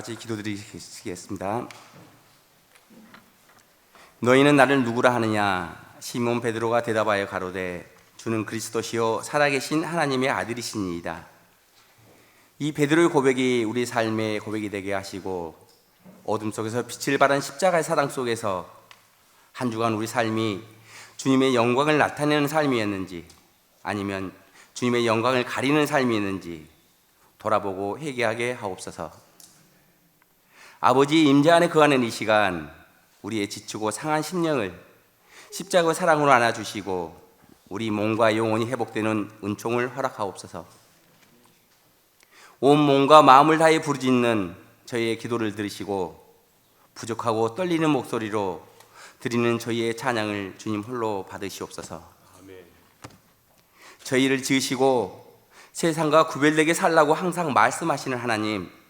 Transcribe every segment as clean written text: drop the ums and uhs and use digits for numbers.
같이 기도드리겠습니다. 너희는 나를 누구라 하느냐? 시몬 베드로가 대답하여 가로되 주는 그리스도시요 살아계신 하나님의 아들이시니이다. 이 베드로의 고백이 우리 삶의 고백이 되게 하시고 어둠 속에서 빛을 발한 십자가의 사랑 속에서 한 주간 우리 삶이 주님의 영광을 나타내는 삶이었는지 아니면 주님의 영광을 가리는 삶이었는지 돌아보고 회개하게 하옵소서. 아버지 임재 안에 거하는 이 시간 우리의 지치고 상한 심령을 십자가의 사랑으로 안아주시고 우리 몸과 영혼이 회복되는 은총을 허락하옵소서. 온 몸과 마음을 다해 부르짖는 저희의 기도를 들으시고 부족하고 떨리는 목소리로 드리는 저희의 찬양을 주님 홀로 받으시옵소서. 아멘. 저희를 지으시고 세상과 구별되게 살라고 항상 말씀하시는 하나님,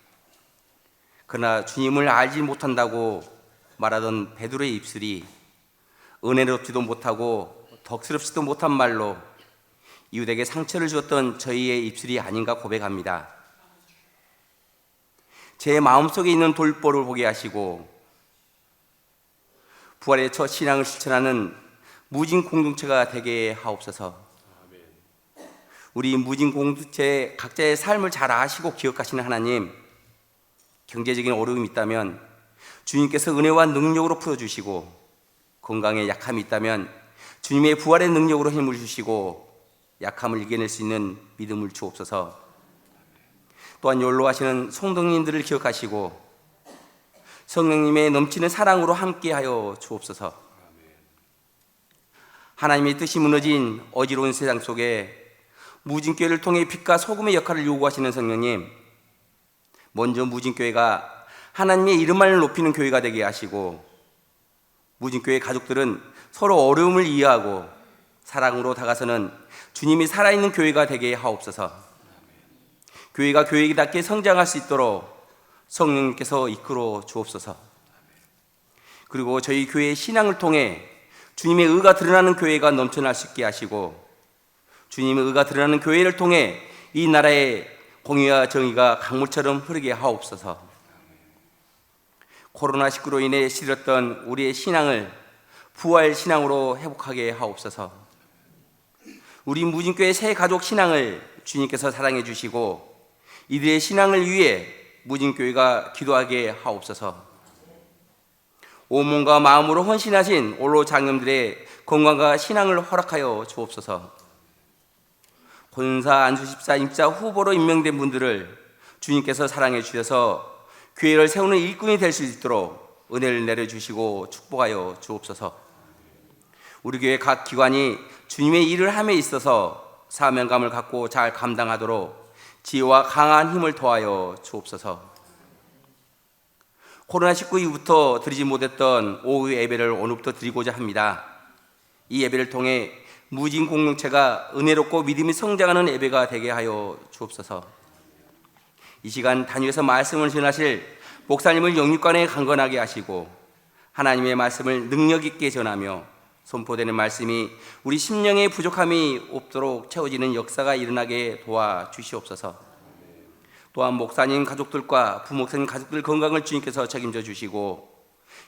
그러나 주님을 알지 못한다고 말하던 베드로의 입술이 은혜롭지도 못하고 덕스럽지도 못한 말로 이웃에게 상처를 주었던 저희의 입술이 아닌가 고백합니다. 제 마음속에 있는 돌보를 보게 하시고 부활의 첫 신앙을 실천하는 무진 공동체가 되게 하옵소서. 우리 무진 공동체 각자의 삶을 잘 아시고 기억하시는 하나님, 경제적인 어려움이 있다면 주님께서 은혜와 능력으로 풀어주시고, 건강에 약함이 있다면 주님의 부활의 능력으로 힘을 주시고 약함을 이겨낼 수 있는 믿음을 주옵소서. 또한 연로하시는 성도님들을 기억하시고 성령님의 넘치는 사랑으로 함께하여 주옵소서. 하나님의 뜻이 무너진 어지러운 세상 속에 무진교회를 통해 빛과 소금의 역할을 요구하시는 성령님, 먼저 무진교회가 하나님의 이름만을 높이는 교회가 되게 하시고 무진교회 가족들은 서로 어려움을 이해하고 사랑으로 다가서는 주님이 살아있는 교회가 되게 하옵소서. 교회가 교회답게 성장할 수 있도록 성령님께서 이끌어 주옵소서. 그리고 저희 교회의 신앙을 통해 주님의 의가 드러나는 교회가 넘쳐날 수 있게 하시고 주님의 의가 드러나는 교회를 통해 이 나라의 공의와 정의가 강물처럼 흐르게 하옵소서. 코로나19로 인해 시들었던 우리의 신앙을 부활 신앙으로 회복하게 하옵소서. 우리 무진교회 새 가족 신앙을 주님께서 사랑해 주시고 이들의 신앙을 위해 무진교회가 기도하게 하옵소서. 온몸과 마음으로 헌신하신 올로 장님들의 건강과 신앙을 허락하여 주옵소서. 권사, 안수집사, 임자 후보로 임명된 분들을 주님께서 사랑해 주셔서 교회를 세우는 일꾼이 될 수 있도록 은혜를 내려주시고 축복하여 주옵소서. 우리 교회 각 기관이 주님의 일을 함에 있어서 사명감을 갖고 잘 감당하도록 지혜와 강한 힘을 더하여 주옵소서. 코로나19 이후부터 드리지 못했던 오후 예배를 오늘부터 드리고자 합니다. 이 예배를 통해 무진 공동체가 은혜롭고 믿음이 성장하는 예배가 되게 하여 주옵소서. 이 시간 단위에서 말씀을 전하실 목사님을 영육간에 강건하게 하시고 하나님의 말씀을 능력 있게 전하며 선포되는 말씀이 우리 심령의 부족함이 없도록 채워지는 역사가 일어나게 도와주시옵소서. 또한 목사님 가족들과 부목사님 가족들 건강을 주님께서 책임져 주시고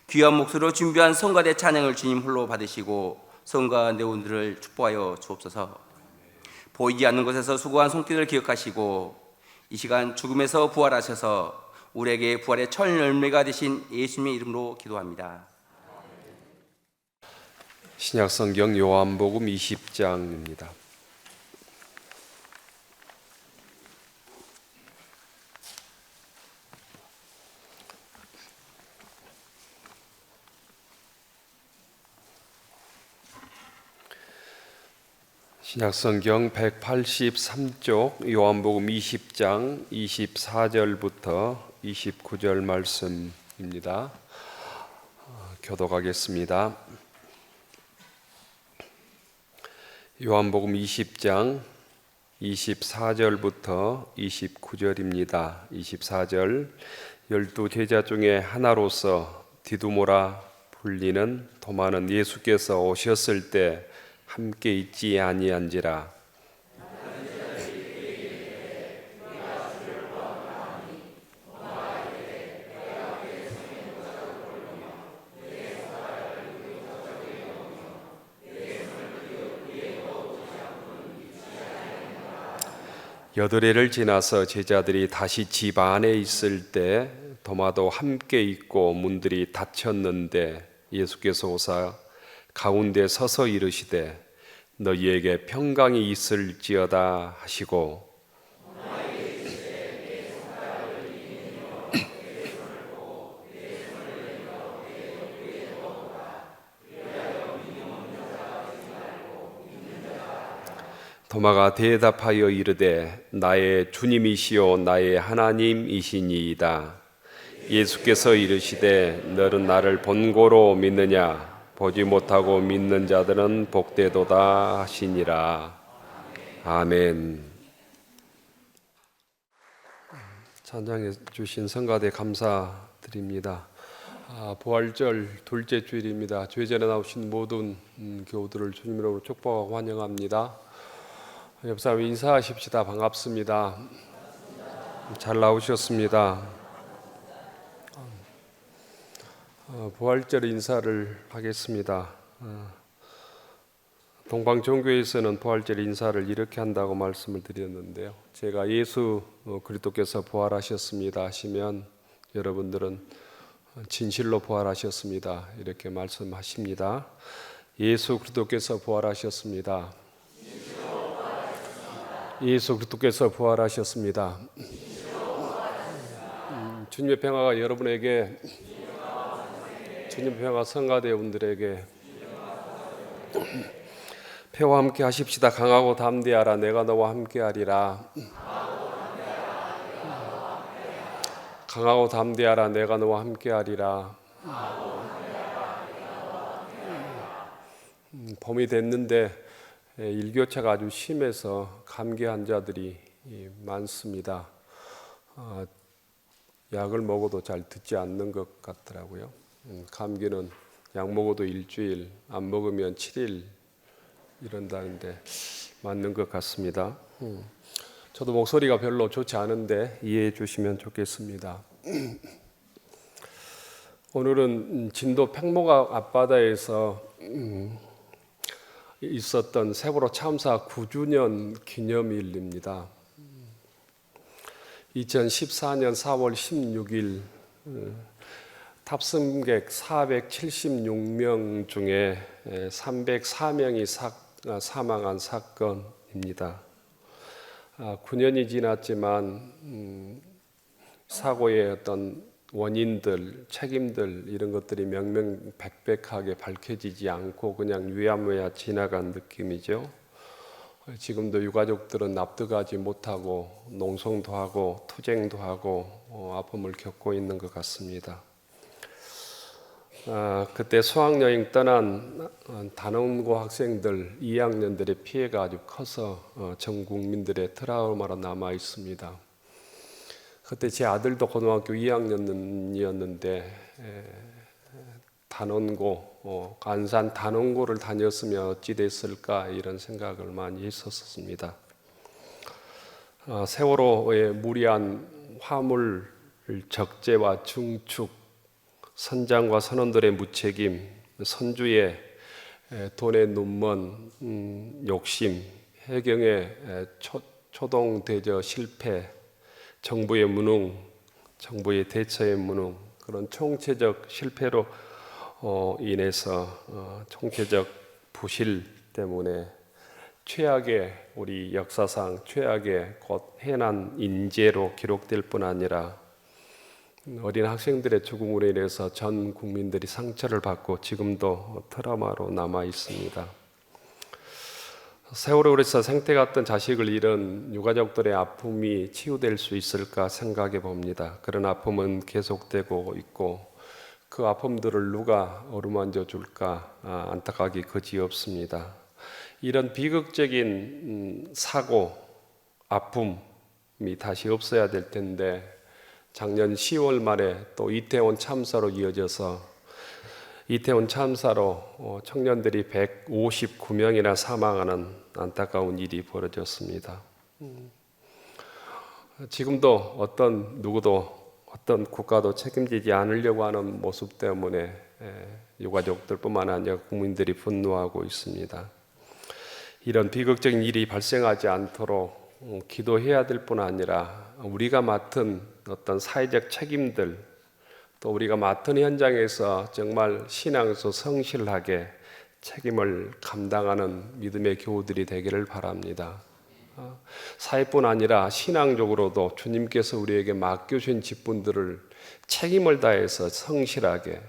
귀한 목소리로 준비한 성가대 찬양을 주님 홀로 받으시고 성가 내원들을 축복하여 주옵소서. 보이지 않는 곳에서 수고한 손길을 기억하시고 이 시간 죽음에서 부활하셔서 우리에게 부활의 첫 열매가 되신 예수님의 이름으로 기도합니다. 신약성경 요한복음 20장입니다. 신약성경 183쪽 요한복음 20장 24절부터 29절 말씀입니다. 교독하겠습니다. 요한복음 20장 24절부터 29절입니다. 24절, 12 제자 중에 하나로서 디두모라 불리는 도마는 예수께서 오셨을 때 함께 있지 아니한지라. 8회를 지나서 제자들이 다시 집 안에 있을 때 도마도 함께 있고 문들이 닫혔는데 예수께서 오사 가운데 서서 이르시되 너희에게 평강이 있을지어다 하시고 도마가 대답하여 이르되 나의 주님이시요 나의 하나님이시니이다. 예수께서 이르시되 너는 나를 본고로 믿느냐 보지 못하고 믿는 자들은 복되도다 하시니라. 아멘. 찬양해 주신 성가대 감사드립니다. 부활절 둘째 주일입니다. 주일전에 나오신 모든 교우들을 주님으로 축복하고 환영합니다. 옆 사람 인사하십시다. 반갑습니다. 잘 나오셨습니다. 부활절 인사를 하겠습니다. 동방종교에서는 부활절 인사를 이렇게 한다고 말씀을 드렸는데요. 제가 예수 그리스도께서 부활하셨습니다 하시면 여러분들은 진실로 부활하셨습니다 이렇게 말씀하십니다. 예수 그리스도께서 부활하셨습니다. 예수 그리스도께서 부활하셨습니다. 주님의 평화가 여러분에게, 주님의 평화 성가대원들에게 표와 함께 하십시다. 강하고 담대하라. 내가 너와 함께하리라. 강하고 담대하라. 내가 너와 함께하리라. 봄이 됐는데 일교차가 아주 심해서 감기 환자들이 많습니다. 약을 먹어도 잘 듣지 않는 것 같더라고요. 감기는 약 먹어도 일주일, 안 먹으면 7일 이런다는데 맞는 것 같습니다. 저도 목소리가 별로 좋지 않은데 이해해 주시면 좋겠습니다. 오늘은 진도 팽목암 앞바다에서 있었던 세월호 참사 9주년 기념일입니다. 2014년 4월 16일 탑승객 476명 중에 304명이 사망한 사건입니다. 9년이 지났지만 사고의 어떤 원인들, 책임들 이런 것들이 명명백백하게 밝혀지지 않고 그냥 유야무야 지나간 느낌이죠. 지금도 유가족들은 납득하지 못하고 농성도 하고 투쟁도 하고 아픔을 겪고 있는 것 같습니다. 그때 수학여행 떠난 단원고 학생들 2학년들의 피해가 아주 커서 전 국민들의 트라우마로 남아 있습니다. 그때 제 아들도 고등학교 2학년이었는데 단원고, 안산 단원고를 다녔으면 어찌 됐을까 이런 생각을 많이 했었습니다. 세월호의 무리한 화물 적재와 중축, 선장과 선원들의 무책임, 선주의 돈의 눈먼 욕심, 해경의 초동대저 실패, 정부의 무능, 정부의 대처의 무능, 그런 총체적 실패로 인해서 총체적 부실 때문에 최악의 우리 역사상 최악의 곧 해난 인재로 기록될 뿐 아니라 어린 학생들의 죽음으로 인해서 전 국민들이 상처를 받고 지금도 트라우마로 남아 있습니다. 세월호로 인해서 생태 같던 자식을 잃은 유가족들의 아픔이 치유될 수 있을까 생각해 봅니다. 그런 아픔은 계속되고 있고 그 아픔들을 누가 어루만져 줄까 안타깝기 그지없습니다. 이런 비극적인 사고, 아픔이 다시 없어야 될 텐데 작년 10월 말에 또 이태원 참사로 이어져서 이태원 참사로 청년들이 159명이나 사망하는 안타까운 일이 벌어졌습니다. 지금도 누구도 어떤 국가도 책임지지 않으려고 하는 모습 때문에 유가족들뿐만 아니라 국민들이 분노하고 있습니다. 이런 비극적인 일이 발생하지 않도록 기도해야 될 뿐 아니라 우리가 맡은 어떤 사회적 책임들, 또 우리가 맡은 현장에서 정말 신앙에서 성실하게 책임을 감당하는 믿음의 교우들이 되기를 바랍니다. 사회뿐 아니라 신앙적으로도 주님께서 우리에게 맡겨주신 직분들을 책임을 다해서 성실하게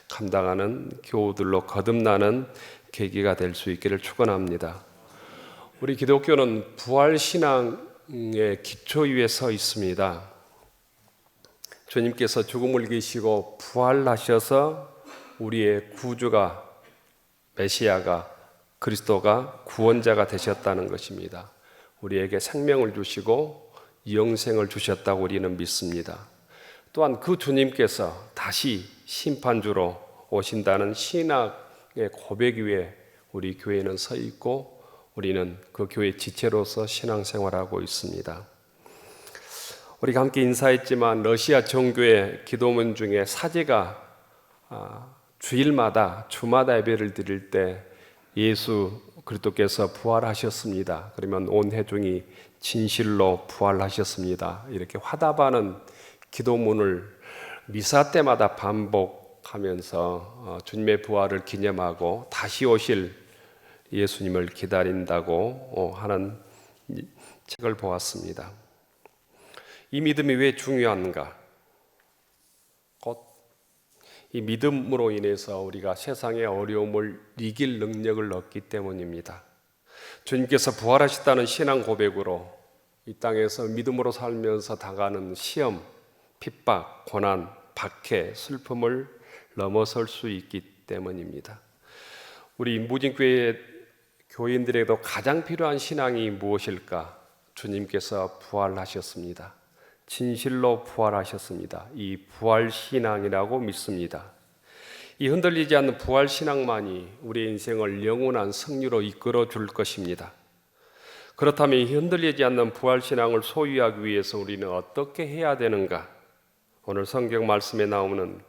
감당하는 교우들로 거듭나는 계기가 될 수 있기를 축원합니다. 우리 기독교는 부활신앙의 기초 위에 서 있습니다. 주님께서 죽음을 이기시고 부활하셔서 우리의 구주가, 메시아가, 그리스도가 구원자가 되셨다는 것입니다. 우리에게 생명을 주시고 영생을 주셨다고 우리는 믿습니다. 또한 그 주님께서 다시 심판주로 오신다는 신학의 고백 위에 우리 교회는 서 있고 우리는 그 교회 지체로서 신앙생활하고 있습니다. 우리가 함께 인사했지만 러시아 정교회 기도문 중에 사제가 주일마다 주마다 예배를 드릴 때 예수 그리스도께서 부활하셨습니다. 그러면 온 회중이 진실로 부활하셨습니다. 이렇게 화답하는 기도문을 미사 때마다 반복하면서 주님의 부활을 기념하고 다시 오실 예수님을 기다린다고 하는 책을 보았습니다. 이 믿음이 왜 중요한가? 곧 이 믿음으로 인해서 우리가 세상의 어려움을 이길 능력을 얻기 때문입니다. 주님께서 부활하셨다는 신앙 고백으로 이 땅에서 믿음으로 살면서 당하는 시험, 핍박, 고난, 박해, 슬픔을 넘어설 수 있기 때문입니다. 우리 무진교회 교인들에게도 가장 필요한 신앙이 무엇일까? 주님께서 부활하셨습니다. 진실로 부활하셨습니다. 이 부활신앙이라고 믿습니다. 이 흔들리지 않는 부활신앙만이 우리의 인생을 영원한 승리로 이끌어 줄 것입니다. 그렇다면 이 흔들리지 않는 부활신앙을 소유하기 위해서 우리는 어떻게 해야 되는가? 오늘 성경 말씀에 나오는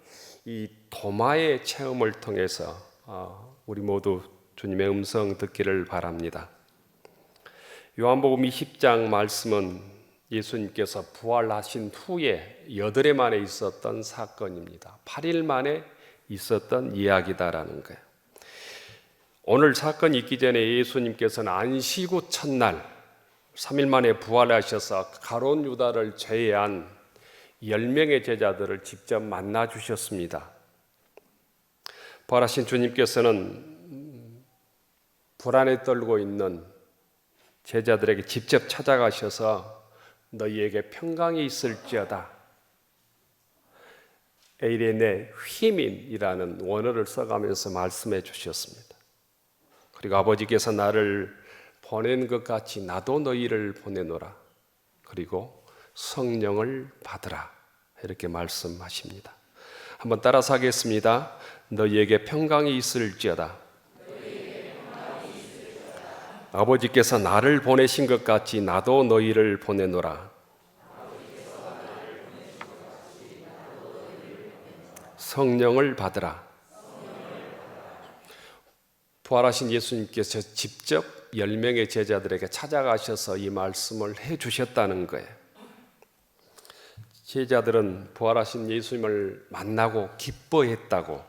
이 도마의 체험을 통해서 우리 모두 주님의 음성 듣기를 바랍니다. 요한복음 20장 말씀은 예수님께서 부활하신 후에 8일 만에 있었던 사건입니다. 8일 만에 있었던 이야기다라는 거예요. 오늘 사건이 있기 전에 예수님께서는 안식 후 첫날 3일 만에 부활하셔서 가룟 유다를 제외한 10명의 제자들을 직접 만나 주셨습니다. 부활하신 주님께서는 불안에 떨고 있는 제자들에게 직접 찾아가셔서 너희에게 평강이 있을지어다. 에이레네 휘민이라는 원어를 써가면서 말씀해 주셨습니다. 그리고 아버지께서 나를 보낸 것 같이 나도 너희를 보내노라. 그리고 성령을 받으라. 이렇게 말씀하십니다. 한번 따라서 하겠습니다. 너희에게 평강이 있을지어다. 아버지께서 나를 보내신 것 같이 나도 너희를 보내노라. 성령을 받으라. 부활하신 예수님께서 직접 10명의 제자들에게 찾아가셔서 이 말씀을 해주셨다는 거예요. 제자들은 부활하신 예수님을 만나고 기뻐했다고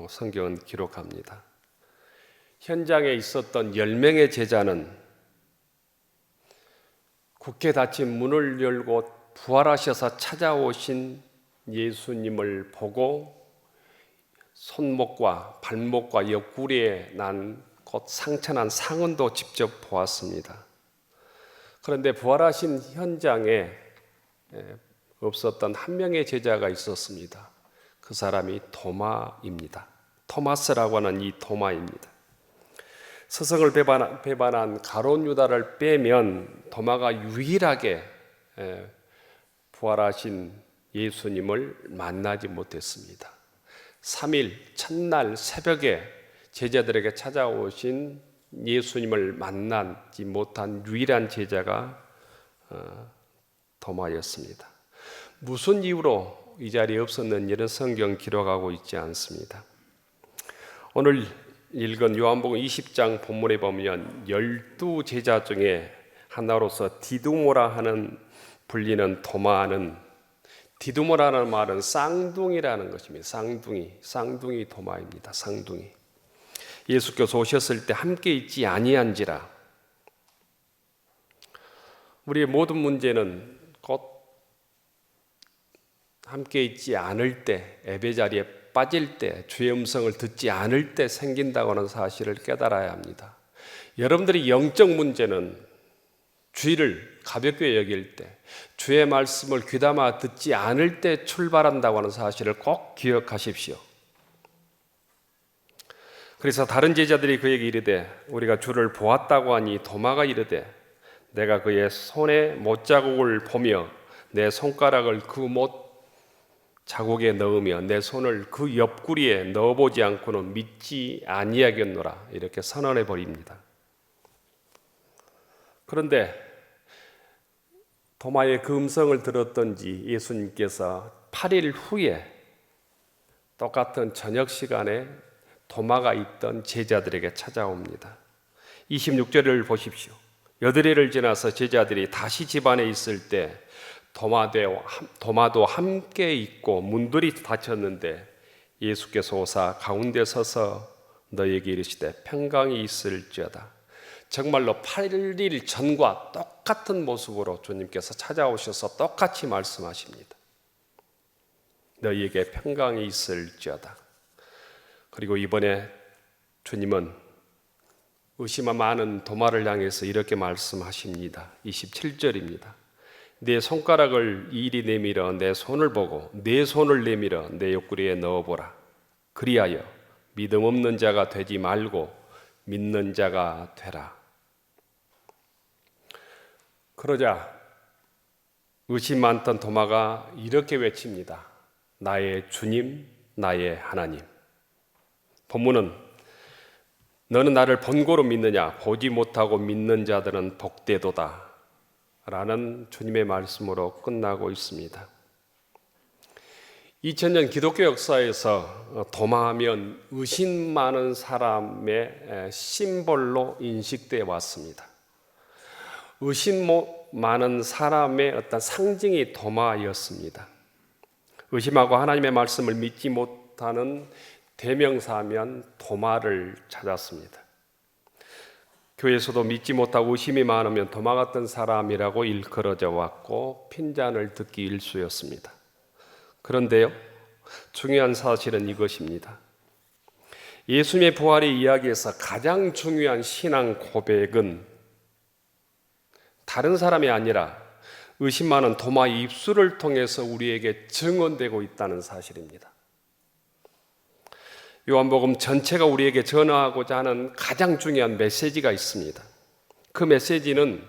성경은 기록합니다. 현장에 있었던 10명의 제자는 굳게 닫힌 문을 열고 부활하셔서 찾아오신 예수님을 보고 손목과 발목과 옆구리에 난 곧 상처난 상흔도 직접 보았습니다. 그런데 부활하신 현장에 없었던 한 명의 제자가 있었습니다. 그 사람이 도마입니다. 토마스라고 하는 이 도마입니다. 스승을 배반한 가룟 유다를 빼면 도마가 유일하게 부활하신 예수님을 만나지 못했습니다. 3일 첫날 새벽에 제자들에게 찾아오신 예수님을 만나지 못한 유일한 제자가 도마였습니다. 무슨 이유로 이 자리에 없었는지는 성경 기록하고 있지 않습니다. 오늘 읽은 요한복음 20장 본문에 보면 12제자 중에 하나로서 디두모라 하는 불리는 도마는, 디두모라는 말은 쌍둥이라는 것입니다. 쌍둥이 도마입니다. 쌍둥이. 예수께서 오셨을 때 함께 있지 아니한지라. 우리의 모든 문제는 곧 함께 있지 않을 때, 예배 자리에 빠질 때, 주의 음성을 듣지 않을 때 생긴다고 하는 사실을 깨달아야 합니다. 여러분들이 영적 문제는 주의를 가볍게 여길 때, 주의 말씀을 귀담아 듣지 않을 때 출발한다고 하는 사실을 꼭 기억하십시오. 그래서 다른 제자들이 그에게 이르되 우리가 주를 보았다고 하니 도마가 이르되 내가 그의 손에 못자국을 보며 내 손가락을 그 못 자국에 넣으며 내 손을 그 옆구리에 넣어보지 않고는 믿지 아니하겠노라, 이렇게 선언해 버립니다. 그런데 도마의 그 음성을 들었던지 예수님께서 8일 후에 똑같은 저녁 시간에 도마가 있던 제자들에게 찾아옵니다. 26절을 보십시오. 8일을 지나서 제자들이 다시 집안에 있을 때 도마도 함께 있고 문들이 닫혔는데 예수께서 오사 가운데 서서 너희에게 이르시되 평강이 있을지어다. 정말로 8일 전과 똑같은 모습으로 주님께서 찾아오셔서 똑같이 말씀하십니다. 너희에게 평강이 있을지어다. 그리고 이번에 주님은 의심한 많은 도마를 향해서 이렇게 말씀하십니다. 27절입니다. 내 손가락을 이리 내밀어 내 손을 보고 내 손을 내밀어 내 옆구리에 넣어보라. 그리하여 믿음 없는 자가 되지 말고 믿는 자가 되라. 그러자 의심 많던 도마가 이렇게 외칩니다. 나의 주님, 나의 하나님. 본문은 너는 나를 본고로 믿느냐? 보지 못하고 믿는 자들은 복되도다 라는 주님의 말씀으로 끝나고 있습니다. 2000년 기독교 역사에서 도마하면 의심 많은 사람의 심볼로 인식되어 왔습니다. 의심 많은 사람의 어떤 상징이 도마였습니다. 의심하고 하나님의 말씀을 믿지 못하는 대명사면 도마를 찾았습니다. 교회에서도 믿지 못하고 의심이 많으면 도마 같은 사람이라고 일컬어져 왔고 핀잔을 듣기 일쑤였습니다. 그런데요, 중요한 사실은 이것입니다. 예수님의 부활의 이야기에서 가장 중요한 신앙 고백은 다른 사람이 아니라 의심 많은 도마의 입술을 통해서 우리에게 증언되고 있다는 사실입니다. 요한복음 전체가 우리에게 전하고자 하는 가장 중요한 메시지가 있습니다. 그 메시지는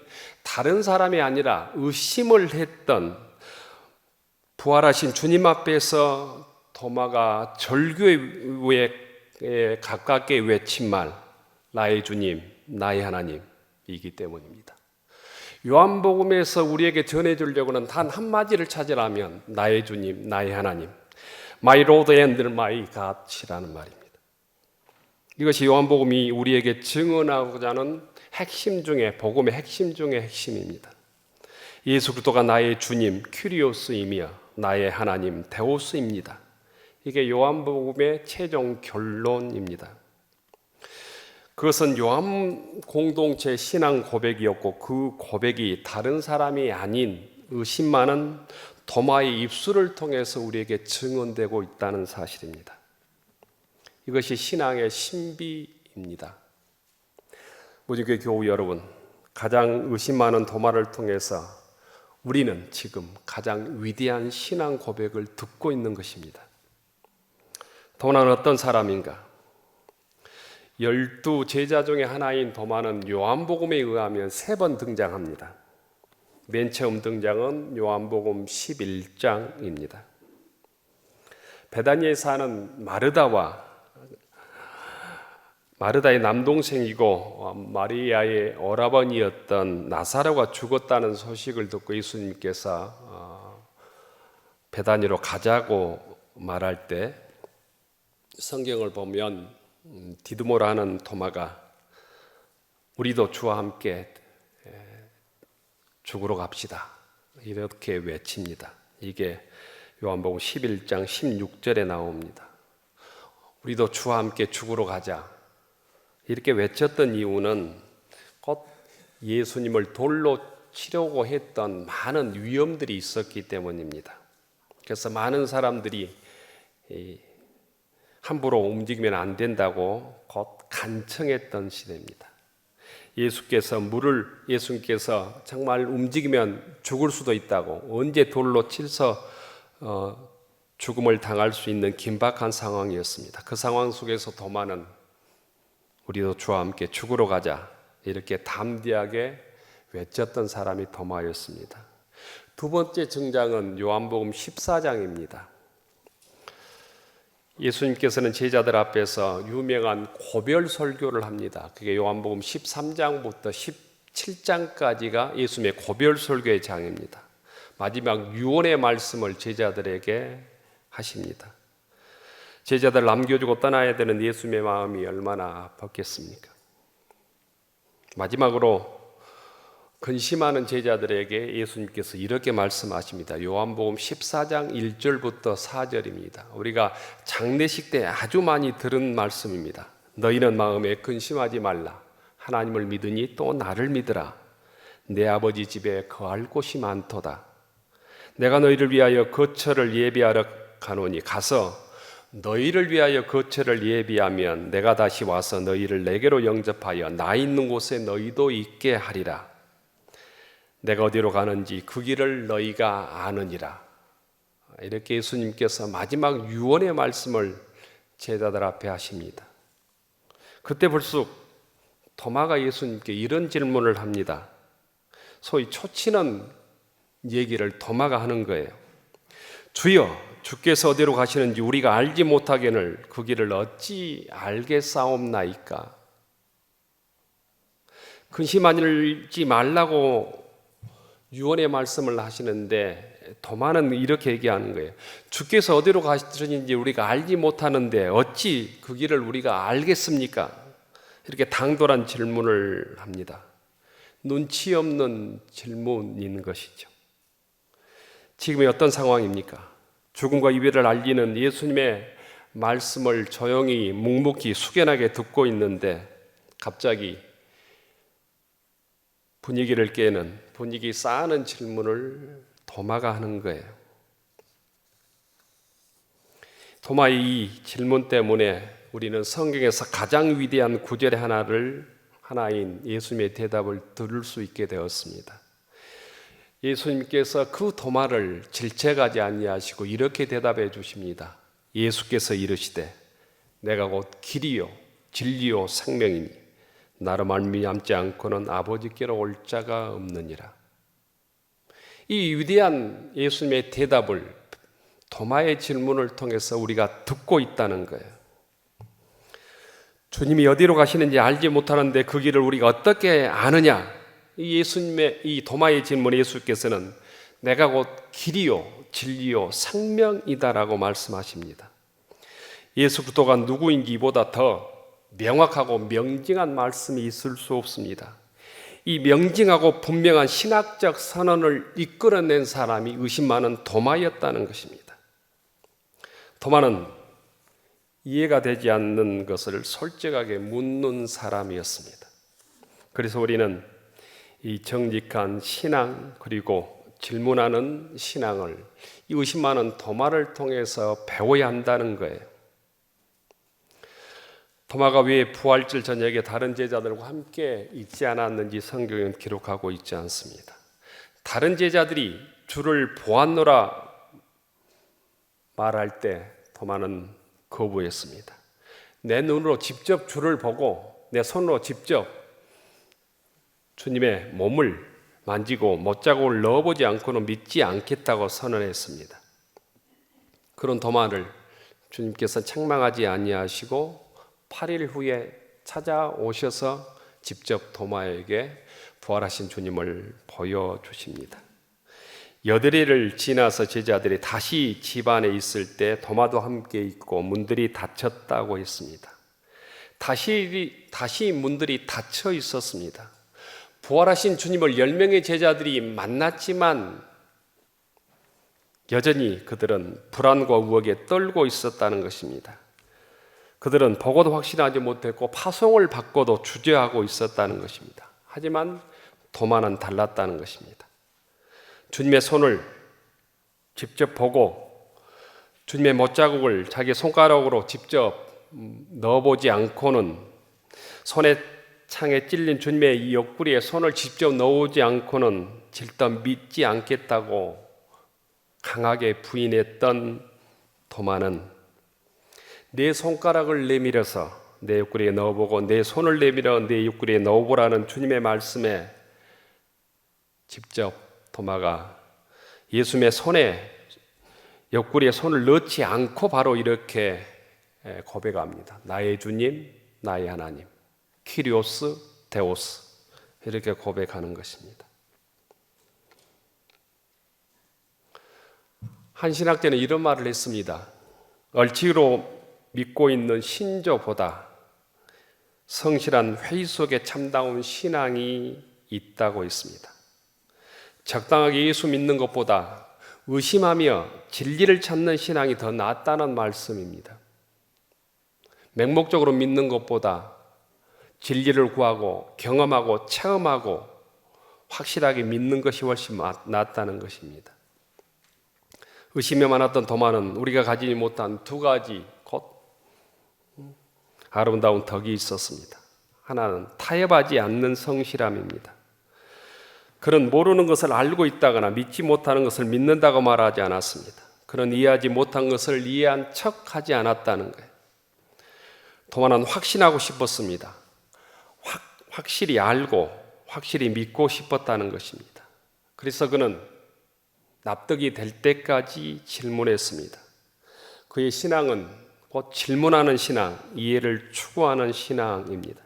다른 사람이 아니라 의심을 했던 부활하신 주님 앞에서 도마가 절규에 가깝게 외친 말, 나의 주님, 나의 하나님이기 때문입니다. 요한복음에서 우리에게 전해주려고 하는 단 한마디를 찾으라면 나의 주님, 나의 하나님, My Lord and My God이라는 말입니다. 이것이 요한복음이 우리에게 증언하고자 하는 핵심 중에, 복음의 핵심 중에 핵심입니다. 예수 그리스도가 나의 주님, 큐리오스이며 나의 하나님, 데오스입니다. 이게 요한복음의 최종 결론입니다. 그것은 요한 공동체 신앙 고백이었고 그 고백이 다른 사람이 아닌 의심 많은 도마의 입술을 통해서 우리에게 증언되고 있다는 사실입니다. 이것이 신앙의 신비입니다. 모든교회 교우 여러분, 가장 의심 많은 도마를 통해서 우리는 지금 가장 위대한 신앙 고백을 듣고 있는 것입니다. 도마는 어떤 사람인가? 12제자 중에 하나인 도마는 요한복음에 의하면 3번 등장합니다. 맨 처음 등장은 요한복음 11장입니다. 베다니에 사는 마르다의 남동생이고 마리아의 오라버니였던 나사로가 죽었다는 소식을 듣고 예수님께서 베다니로 가자고 말할 때 성경을 보면 디두모라 하는 도마가 우리도 주와 함께 죽으러 갑시다. 이렇게 외칩니다. 이게 요한복음 11장 16절에 나옵니다. 우리도 주와 함께 죽으러 가자. 이렇게 외쳤던 이유는 곧 예수님을 돌로 치려고 했던 많은 위험들이 있었기 때문입니다. 그래서 많은 사람들이 함부로 움직이면 안 된다고 곧 간청했던 시대입니다. 예수님께서 정말 움직이면 죽을 수도 있다고, 언제 돌로 치서 죽음을 당할 수 있는 긴박한 상황이었습니다. 그 상황 속에서 도마는 우리도 주와 함께 죽으러 가자 이렇게 담대하게 외쳤던 사람이 도마였습니다. 두 번째 등장은 요한복음 14장입니다. 예수님께서는 제자들 앞에서 유명한 고별 설교를 합니다. 그게 요한복음 13장부터 17장까지가 예수님의 고별 설교의 장입니다. 마지막 유언의 말씀을 제자들에게 하십니다. 제자들 남겨주고 떠나야 되는 예수님의 마음이 얼마나 아팠겠습니까? 마지막으로 근심하는 제자들에게 예수님께서 이렇게 말씀하십니다. 요한복음 14장 1절부터 4절입니다. 우리가 장례식 때 아주 많이 들은 말씀입니다. 너희는 마음에 근심하지 말라. 하나님을 믿으니 또 나를 믿으라. 내 아버지 집에 거할 곳이 많도다. 내가 너희를 위하여 거처를 예비하러 가노니 가서 너희를 위하여 거처를 예비하면 내가 다시 와서 너희를 내게로 영접하여 나 있는 곳에 너희도 있게 하리라. 내가 어디로 가는지 그 길을 너희가 아느니라. 이렇게 예수님께서 마지막 유언의 말씀을 제자들 앞에 하십니다. 그때 불쑥 도마가 예수님께 이런 질문을 합니다. 소위 초치는 얘기를 도마가 하는 거예요. 주여, 주께서 어디로 가시는지 우리가 알지 못하거늘 그 길을 어찌 알겠사옵나이까? 근심하지 말라고 유언의 말씀을 하시는데 도마는 이렇게 얘기하는 거예요. 주께서 어디로 가시는지 우리가 알지 못하는데 어찌 그 길을 우리가 알겠습니까? 이렇게 당돌한 질문을 합니다. 눈치 없는 질문인 것이죠. 지금이 어떤 상황입니까? 죽음과 이별을 알리는 예수님의 말씀을 조용히 묵묵히 숙연하게 듣고 있는데 갑자기 분위기를 깨는, 분위기 쌓는 질문을 도마가 하는 거예요. 도마의 이 질문 때문에 우리는 성경에서 가장 위대한 구절의 하나인 예수님의 대답을 들을 수 있게 되었습니다. 예수님께서 그 도마를 질책하지 아니하시고 이렇게 대답해 주십니다. 예수께서 이르시되 내가 곧 길이요 진리요 생명이니 나로 말미암지 않고는 아버지께로 올 자가 없느니라. 이 위대한 예수님의 대답을 도마의 질문을 통해서 우리가 듣고 있다는 거예요. 주님이 어디로 가시는지 알지 못하는데 그 길을 우리가 어떻게 아느냐? 이 예수님의 이 도마의 질문에 예수께서는 내가 곧 길이요 진리요 생명이다라고 말씀하십니다. 예수 그리스도가 누구인지 이보다 더 명확하고 명징한 말씀이 있을 수 없습니다. 이 명징하고 분명한 신학적 선언을 이끌어낸 사람이 의심 많은 도마였다는 것입니다. 도마는 이해가 되지 않는 것을 솔직하게 묻는 사람이었습니다. 그래서 우리는 이 정직한 신앙 그리고 질문하는 신앙을 이 의심 많은 도마를 통해서 배워야 한다는 거예요. 도마가 왜 부활절 저녁에 다른 제자들과 함께 있지 않았는지 성경은 기록하고 있지 않습니다. 다른 제자들이 주를 보았노라 말할 때 도마는 거부했습니다. 내 눈으로 직접 주를 보고 내 손으로 직접 주님의 몸을 만지고 못자국을 넣어보지 않고는 믿지 않겠다고 선언했습니다. 그런 도마를 주님께서 책망하지 아니하시고 8일 후에 찾아오셔서 직접 도마에게 부활하신 주님을 보여주십니다. 여드레를 지나서 제자들이 다시 집 안에 있을 때 도마도 함께 있고 문들이 닫혔다고 했습니다. 다시 문들이 닫혀 있었습니다. 부활하신 주님을 10명의 제자들이 만났지만 여전히 그들은 불안과 우혹에 떨고 있었다는 것입니다. 그들은 보고도 확신하지 못했고 파송을 받고도 주저하고 있었다는 것입니다. 하지만 도마는 달랐다는 것입니다. 주님의 손을 직접 보고 주님의 못자국을 자기 손가락으로 직접 넣어보지 않고는, 손에 창에 찔린 주님의 이 옆구리에 손을 직접 넣어오지 않고는 절대 믿지 않겠다고 강하게 부인했던 도마는 내 손가락을 내밀어서 내 옆구리에 넣어보고 내 손을 내밀어 내 옆구리에 넣어보라는 주님의 말씀에 직접 도마가 예수님의 손에, 옆구리에 손을 넣지 않고 바로 이렇게 고백합니다. 나의 주님, 나의 하나님, 키리오스 데오스, 이렇게 고백하는 것입니다. 한 신학자는 이런 말을 했습니다. 얼치로 믿고 있는 신조보다 성실한 회의 속에 참다운 신앙이 있다고 했습니다. 적당하게 예수 믿는 것보다 의심하며 진리를 찾는 신앙이 더 낫다는 말씀입니다. 맹목적으로 믿는 것보다 진리를 구하고 경험하고 체험하고 확실하게 믿는 것이 훨씬 낫다는 것입니다. 의심에 많았던 도마는 우리가 가지지 못한 두 가지 곧 아름다운 덕이 있었습니다. 하나는 타협하지 않는 성실함입니다. 그는 모르는 것을 알고 있다거나 믿지 못하는 것을 믿는다고 말하지 않았습니다. 그는 이해하지 못한 것을 이해한 척하지 않았다는 거예요. 도마는 확신하고 싶었습니다. 확실히 알고 확실히 믿고 싶었다는 것입니다. 그래서 그는 납득이 될 때까지 질문했습니다. 그의 신앙은 곧 질문하는 신앙, 이해를 추구하는 신앙입니다.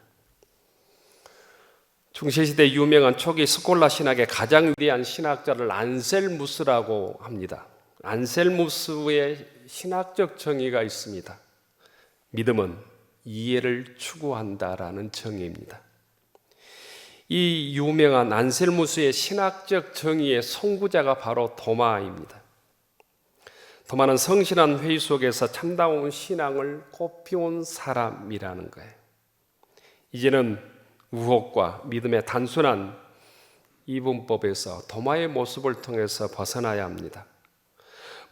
중세시대 유명한 초기 스콜라 신학의 가장 위대한 신학자를 안셀무스라고 합니다. 안셀무스의 신학적 정의가 있습니다. 믿음은 이해를 추구한다라는 정의입니다. 이 유명한 안셀무스의 신학적 정의의 선구자가 바로 도마입니다. 도마는 성실한 회의 속에서 참다운 신앙을 꽃피운 사람이라는 거예요. 이제는 우혹과 믿음의 단순한 이분법에서 도마의 모습을 통해서 벗어나야 합니다.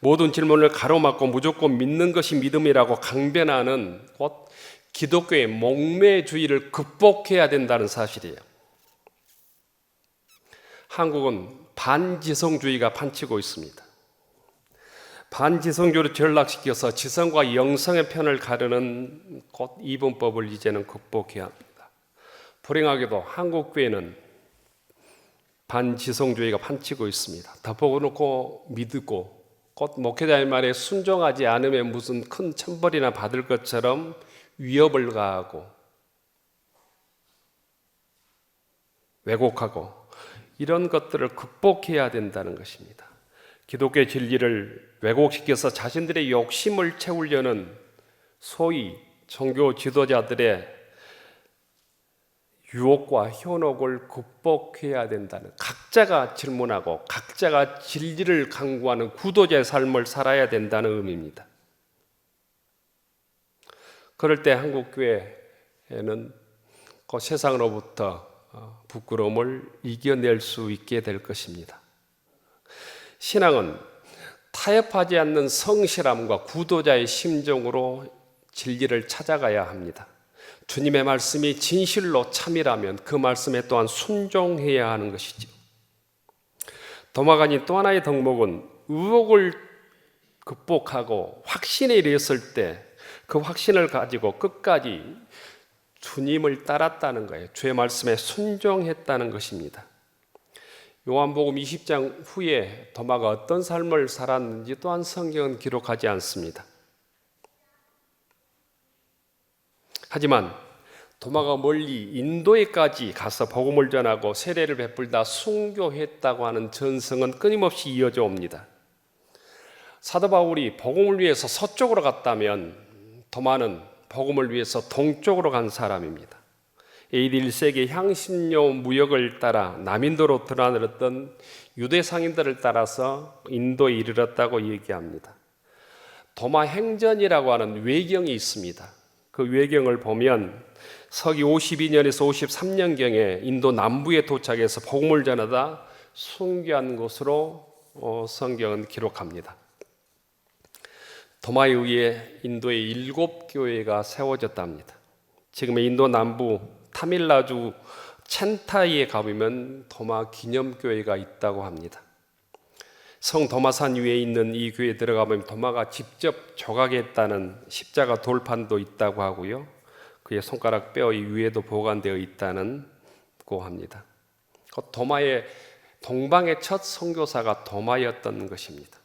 모든 질문을 가로막고 무조건 믿는 것이 믿음이라고 강변하는 곧 기독교의 목매주의를 극복해야 된다는 사실이에요. 한국은 반지성주의가 판치고 있습니다. 반지성주의를 전락시켜서 지성과 영성의 편을 가르는 곧 이분법을 이제는 극복해야 합니다. 불행하게도 한국교회는 반지성주의가 판치고 있습니다. 덮어놓고 믿고 곧 목회자의 말에 순종하지 않으면 무슨 큰 천벌이나 받을 것처럼 위협을 가하고 왜곡하고 이런 것들을 극복해야 된다는 것입니다. 기독교의 진리를 왜곡시켜서 자신들의 욕심을 채우려는 소위 종교 지도자들의 유혹과 현혹을 극복해야 된다는, 각자가 질문하고 각자가 진리를 강구하는 구도자의 삶을 살아야 된다는 의미입니다. 그럴 때 한국교회는 그 세상으로부터 부끄러움을 이겨낼 수 있게 될 것입니다. 신앙은 타협하지 않는 성실함과 구도자의 심정으로 진리를 찾아가야 합니다. 주님의 말씀이 진실로 참이라면 그 말씀에 또한 순종해야 하는 것이죠. 도마가 또 하나의 덕목은 의혹을 극복하고 확신에 이르렀을 때 그 확신을 가지고 끝까지 주님을 따랐다는 거예요. 주의 말씀에 순종했다는 것입니다. 요한복음 20장 후에 도마가 어떤 삶을 살았는지 또한 성경은 기록하지 않습니다. 하지만 도마가 멀리 인도에까지 가서 복음을 전하고 세례를 베풀다 순교했다고 하는 전승은 끊임없이 이어져 옵니다. 사도 바울이 복음을 위해서 서쪽으로 갔다면 도마는 복음을 위해서 동쪽으로 간 사람입니다. AD 1세기 향신료 무역을 따라 남인도로 드나들었던 유대 상인들을 따라서 인도에 이르렀다고 얘기합니다. 도마 행전이라고 하는 외경이 있습니다. 그 외경을 보면 서기 52년에서 53년경에 인도 남부에 도착해서 복음을 전하다 순교한 곳으로 성경은 기록합니다. 도마에 의해 인도의 7교회가 세워졌답니다. 지금의 인도 남부 타밀나주 첸타이에 가보면 도마 기념교회가 있다고 합니다. 성 도마산 위에 있는 이 교회에 들어가보면 도마가 직접 조각했다는 십자가 돌판도 있다고 하고요. 그의 손가락 뼈의 위에도 보관되어 있다고 합니다. 도마의 동방의 첫 선교사가 도마였던 것입니다.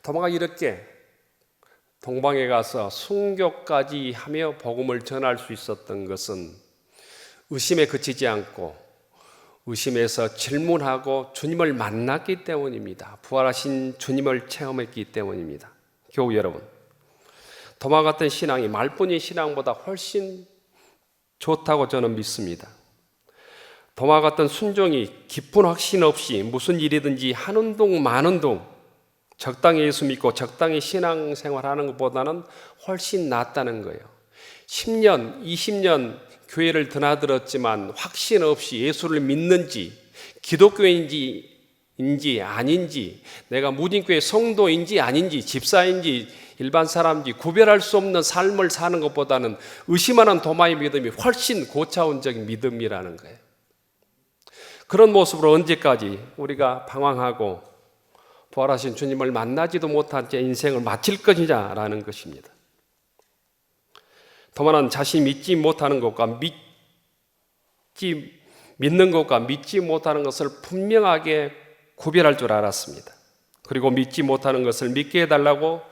도마가 이렇게 동방에 가서 순교까지 하며 복음을 전할 수 있었던 것은 의심에 그치지 않고 의심에서 질문하고 주님을 만났기 때문입니다. 부활하신 주님을 체험했기 때문입니다. 교우 여러분, 도마 같은 신앙이 말뿐인 신앙보다 훨씬 좋다고 저는 믿습니다. 도마 같은 순종이 깊은 확신 없이 무슨 일이든지 하는 둥 마는 둥 적당히 예수 믿고 적당히 신앙생활하는 것보다는 훨씬 낫다는 거예요. 10년, 20년 교회를 드나들었지만 확신 없이 예수를 믿는지 기독교인지 아닌지 내가 무딘교회 성도인지 아닌지 집사인지 일반 사람인지 구별할 수 없는 삶을 사는 것보다는 의심하는 도마의 믿음이 훨씬 고차원적인 믿음이라는 거예요. 그런 모습으로 언제까지 우리가 방황하고 부활하신 주님을 만나지도 못한 채 인생을 마칠 것이냐라는 것입니다. 도마는 자신이 믿지 못하는 것과 믿는 것과 믿지 못하는 것을 분명하게 구별할 줄 알았습니다. 그리고 믿지 못하는 것을 믿게 해달라고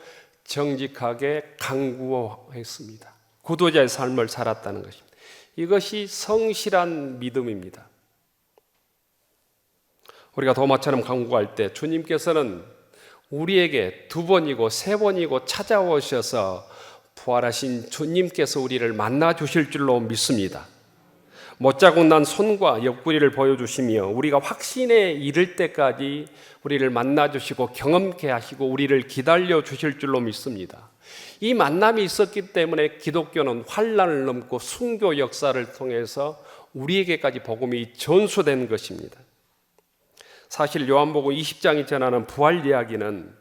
정직하게 강구했습니다. 구도자의 삶을 살았다는 것입니다. 이것이 성실한 믿음입니다. 우리가 도마처럼 강구할 때 주님께서는 우리에게 2번이고 3번이고 찾아오셔서 부활하신 주님께서 우리를 만나 주실 줄로 믿습니다. 못자국 난 손과 옆구리를 보여주시며 우리가 확신에 이를 때까지 우리를 만나 주시고 경험케 하시고 우리를 기다려 주실 줄로 믿습니다. 이 만남이 있었기 때문에 기독교는 환난을 넘고 순교 역사를 통해서 우리에게까지 복음이 전수된 것입니다. 사실 요한복음 20장이 전하는 부활 이야기는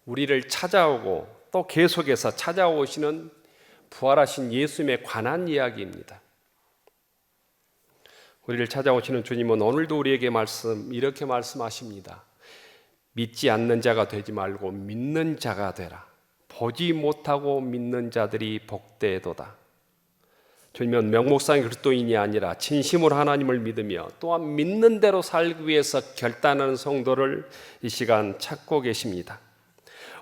우리를 찾아오고 또 계속해서 찾아오시는 부활하신 예수님에 관한 이야기입니다. 우리를 찾아오시는 주님은 오늘도 우리에게 이렇게 말씀하십니다. 믿지 않는 자가 되지 말고 믿는 자가 되라. 보지 못하고 믿는 자들이 복되도다. 주님은 명목상 그리스도인이 아니라 진심으로 하나님을 믿으며 또한 믿는 대로 살기 위해서 결단하는 성도를 이 시간 찾고 계십니다.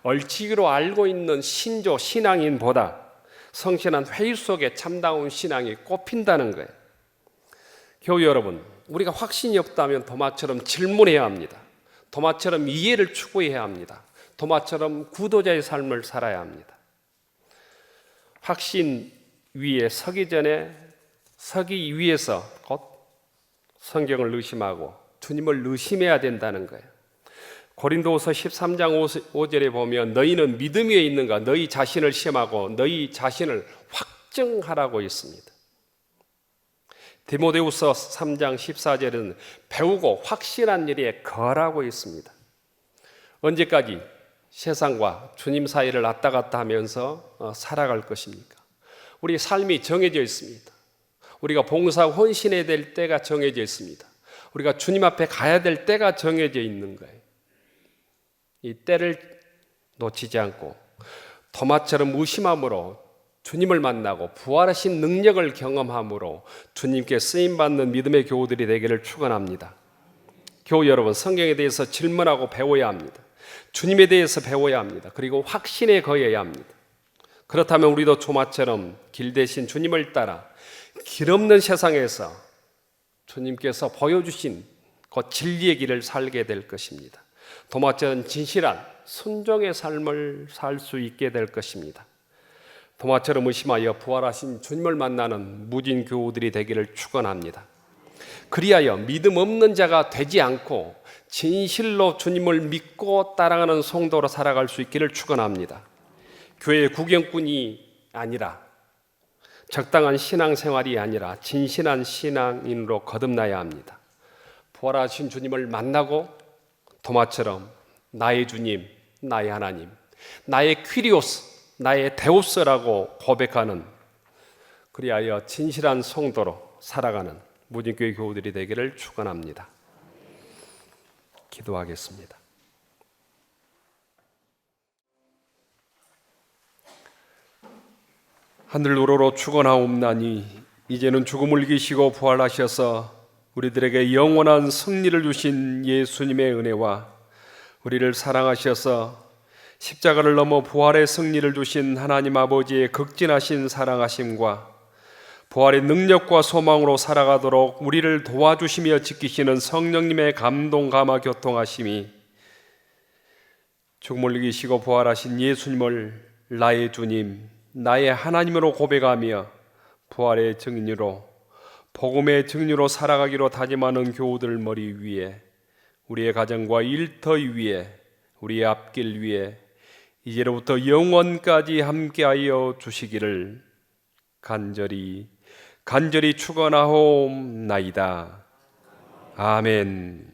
얼치기로 알고 있는 신조 신앙인보다 성실한 회의 속에 참다운 신앙이 꼽힌다는 거예요. 교우 여러분, 우리가 확신이 없다면 도마처럼 질문해야 합니다. 도마처럼 이해를 추구해야 합니다. 도마처럼 구도자의 삶을 살아야 합니다. 확신 위에 서기 위해서 곧 성경을 의심하고 주님을 의심해야 된다는 거예요. 고린도후서 13장 5절에 보면 너희는 믿음 위에 있는가 너희 자신을 시험하고 너희 자신을 확증하라고 있습니다. 디모데후서 3장 14절에는 배우고 확신한 일에 거하라고 있습니다. 언제까지 세상과 주님 사이를 왔다 갔다 하면서 살아갈 것입니까? 우리 삶이 정해져 있습니다. 우리가 봉사하고 헌신해야 될 때가 정해져 있습니다. 우리가 주님 앞에 가야 될 때가 정해져 있는 거예요. 이 때를 놓치지 않고 도마처럼 의심함으로 주님을 만나고 부활하신 능력을 경험함으로 주님께 쓰임받는 믿음의 교우들이 되기를 축원합니다. 교우 여러분, 성경에 대해서 질문하고 배워야 합니다. 주님에 대해서 배워야 합니다. 그리고 확신에 거해야 합니다. 그렇다면 우리도 도마처럼 길 대신 주님을 따라 길 없는 세상에서 주님께서 보여주신 그 진리의 길을 살게 될 것입니다. 도마처럼 진실한 순종의 삶을 살 수 있게 될 것입니다. 도마처럼 의심하여 부활하신 주님을 만나는 무진 교우들이 되기를 축원합니다. 그리하여 믿음 없는 자가 되지 않고 진실로 주님을 믿고 따라가는 성도로 살아갈 수 있기를 축원합니다. 교회 구경꾼이 아니라, 적당한 신앙생활이 아니라 진실한 신앙인으로 거듭나야 합니다. 부활하신 주님을 만나고 도마처럼 나의 주님, 나의 하나님, 나의 퀴리오스, 나의 데우스라고 고백하는, 그리하여 진실한 성도로 살아가는 무진교회 교우들이 되기를 축원합니다. 기도하겠습니다. 하늘 우러러 축원하옵나니 이제는 죽음을 이기시고 부활하셔서 우리들에게 영원한 승리를 주신 예수님의 은혜와 우리를 사랑하셔서 십자가를 넘어 부활의 승리를 주신 하나님 아버지의 극진하신 사랑하심과 부활의 능력과 소망으로 살아가도록 우리를 도와주시며 지키시는 성령님의 감동 감화 교통하심이 죽음을 이기시고 부활하신 예수님을 나의 주님, 나의 하나님으로 고백하며 부활의 증인으로, 복음의 증인으로 살아가기로 다짐하는 교우들 머리 위에, 우리의 가정과 일터 위에, 우리의 앞길 위에 이제로부터 영원까지 함께하여 주시기를 간절히 축원하옵나이다. 아멘.